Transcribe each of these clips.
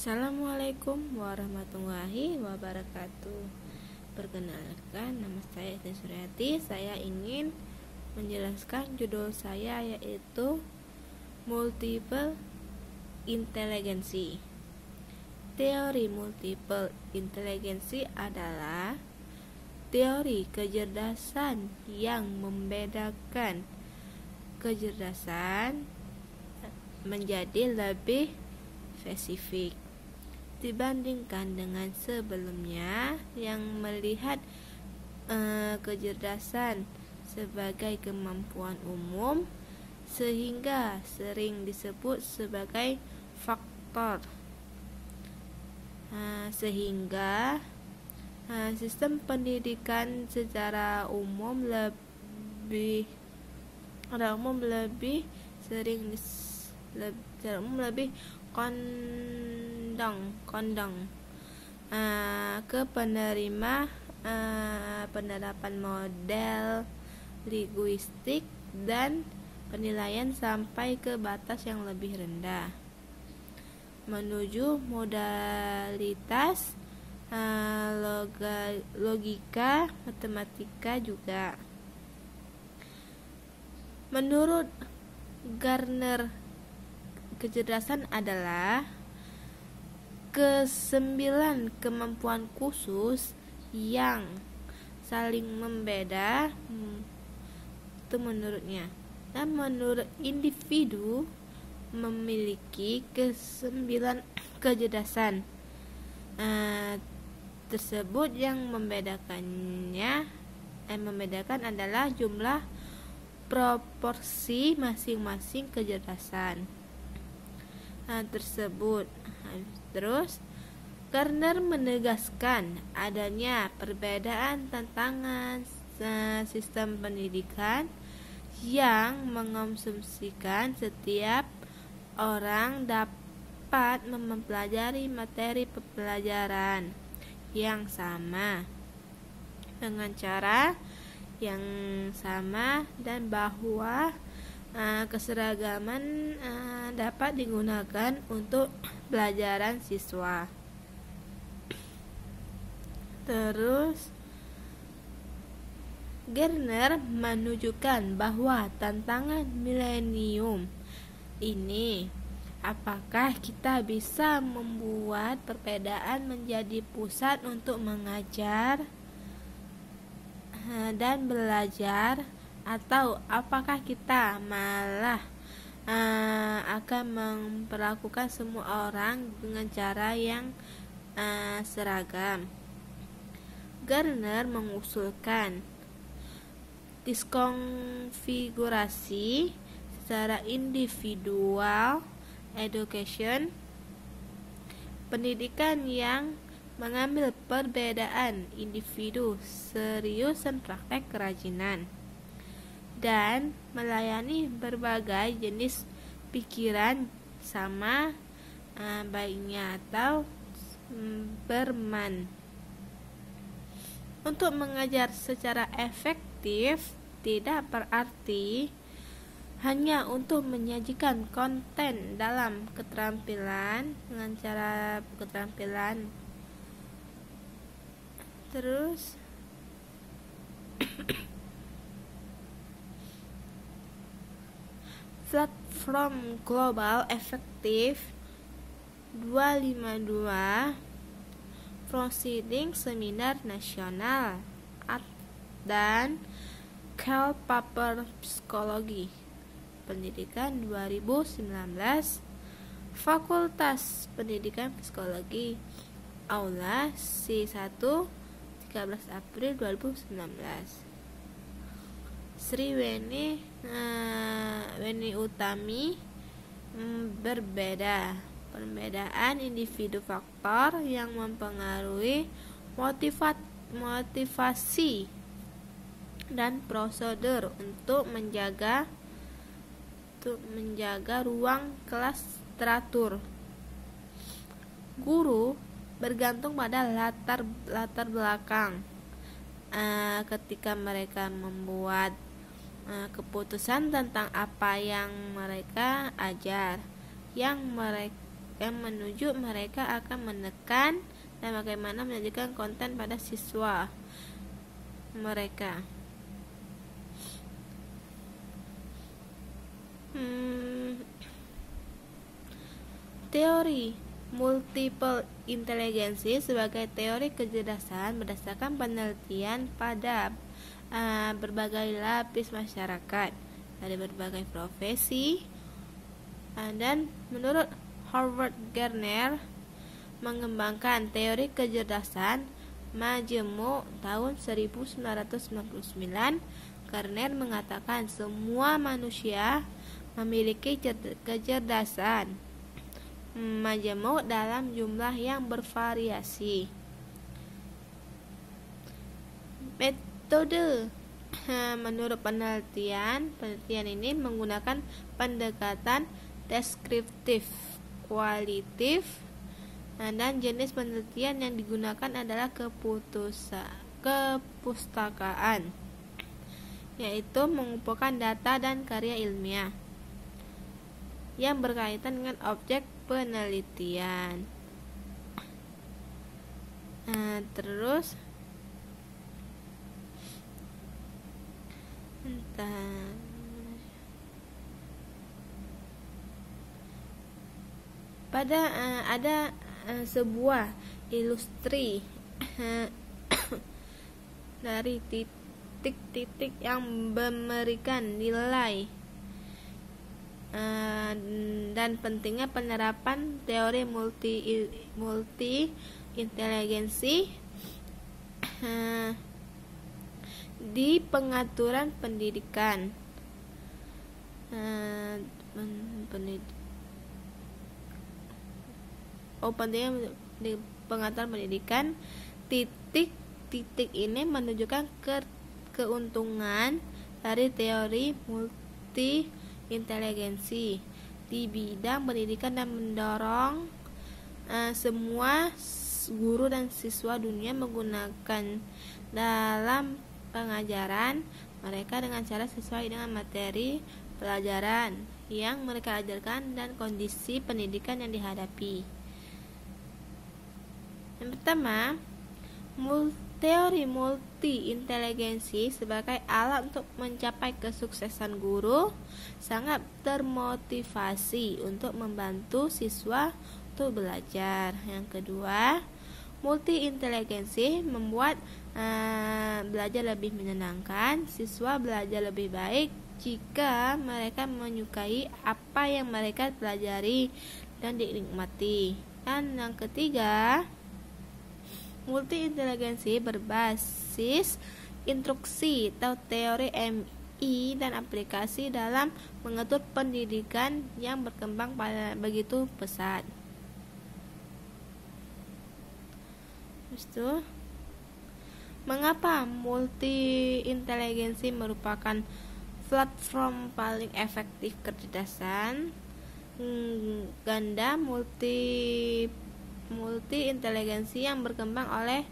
Assalamualaikum warahmatullahi wabarakatuh. Perkenalkan, nama saya Esti Suryati. Saya ingin menjelaskan judul saya, yaitu Multiple Intelligency. Teori multiple intelligency adalah teori kecerdasan yang membedakan kecerdasan menjadi lebih spesifik dibandingkan dengan sebelumnya yang melihat kecerdasan sebagai kemampuan umum, sehingga sering disebut sebagai faktor. Sehingga sistem pendidikan secara umum lebih kondong ke penerima penerapan model linguistik dan penilaian sampai ke batas yang lebih rendah, menuju modalitas logika matematika juga. Menurut Garner, kecerdasan adalah ke-9 kemampuan khusus yang saling membeda, itu menurutnya. Dan menurut individu memiliki ke-9 kecerdasan tersebut. Yang membedakan adalah jumlah proporsi masing-masing kecerdasan tersebut. Terus Garner menegaskan adanya perbedaan tantangan sistem pendidikan yang mengonsumsikan setiap orang dapat mempelajari materi pembelajaran yang sama dengan cara yang sama, dan bahwa keseragaman dapat digunakan untuk pelajaran siswa. Terus Garner menunjukkan bahwa tantangan milenium ini, apakah kita bisa membuat perbedaan menjadi pusat untuk mengajar dan belajar, atau apakah kita malah akan memperlakukan semua orang dengan cara yang seragam. Garner mengusulkan diskonfigurasi secara individual education, pendidikan yang mengambil perbedaan individu serius dan praktek kerajinan, dan melayani berbagai jenis pikiran sama baiknya atau berman. Untuk mengajar secara efektif tidak berarti hanya untuk menyajikan konten dalam keterampilan dengan cara keterampilan. Terus Platform Global Effective 252 Proceeding Seminar Nasional dan Cal Paper Psikologi Pendidikan 2019, Fakultas Pendidikan Psikologi, Aula C1, 13 April 2019. Sri Weni Utami perbedaan individu faktor yang mempengaruhi motivasi dan prosedur untuk menjaga ruang kelas teratur. Guru bergantung pada latar belakang ketika mereka membuat keputusan tentang apa yang mereka ajar, yang mereka yang menuju mereka akan menekan dan bagaimana menyajikan konten pada siswa mereka. Teori multiple intelligence sebagai teori kecerdasan berdasarkan penelitian pada berbagai lapis masyarakat dari berbagai profesi, dan menurut Howard Gardner mengembangkan teori kecerdasan majemuk tahun 1999. Gardner mengatakan semua manusia memiliki kecerdasan majemuk dalam jumlah yang bervariasi. Metode menurut penelitian ini menggunakan pendekatan deskriptif, kualitatif, dan jenis penelitian yang digunakan adalah kepustakaan, yaitu mengumpulkan data dan karya ilmiah yang berkaitan dengan objek penelitian. Terus ada sebuah ilustrasi dari titik-titik yang memberikan nilai dan pentingnya penerapan teori multi inteligensi di pengaturan pendidikan. Pentingnya di pengaturan pendidikan. Titik-titik ini menunjukkan keuntungan dari teori multi inteligensi di bidang pendidikan dan mendorong semua guru dan siswa dunia menggunakan dalam pengajaran mereka dengan cara sesuai dengan materi pelajaran yang mereka ajarkan dan kondisi pendidikan yang dihadapi. Yang pertama, teori multi inteligensi sebagai alat untuk mencapai kesuksesan guru sangat termotivasi untuk membantu siswa untuk belajar. Yang kedua, multi inteligensi membuat belajar lebih menyenangkan. Siswa belajar lebih baik jika mereka menyukai apa yang mereka pelajari dan dinikmati. Dan yang ketiga, multi inteligensi berbasis instruksi atau teori MI dan aplikasi dalam mengatur pendidikan yang berkembang pada begitu pesat. Mengapa multi inteligensi merupakan platform paling efektif kecerdasan ganda multi inteligensi yang berkembang oleh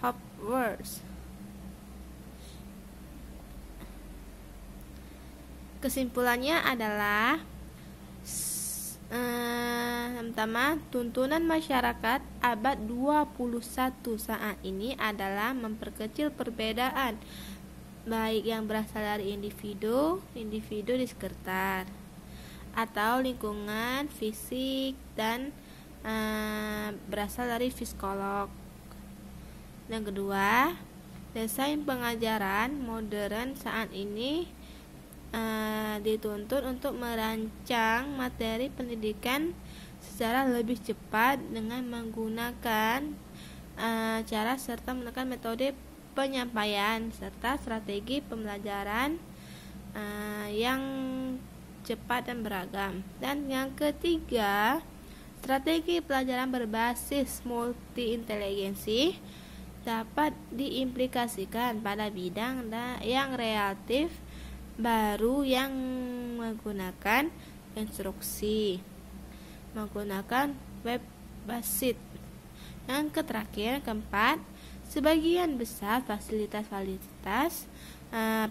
Hopworth? Kesimpulannya adalah pertama, tuntunan masyarakat abad 21 saat ini adalah memperkecil perbedaan baik yang berasal dari individu di sekitar atau lingkungan fisik dan berasal dari psikolog. Yang kedua, desain pengajaran modern saat ini dituntut untuk merancang materi pendidikan secara lebih cepat dengan menggunakan cara serta menggunakan metode penyampaian serta strategi pembelajaran yang cepat dan beragam. Dan yang ketiga, strategi pelajaran berbasis multi inteligensi dapat diimplikasikan pada bidang yang relatif baru yang menggunakan instruksi, menggunakan web basis. Yang terakhir, keempat, sebagian besar fasilitas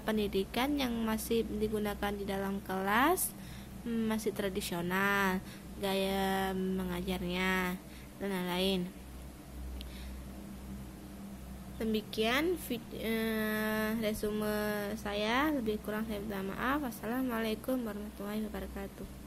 pendidikan yang masih digunakan di dalam kelas masih tradisional gaya mengajarnya, dan lain-lain. Demikian resume saya, lebih kurang saya minta maaf. Wassalamualaikum warahmatullahi wabarakatuh.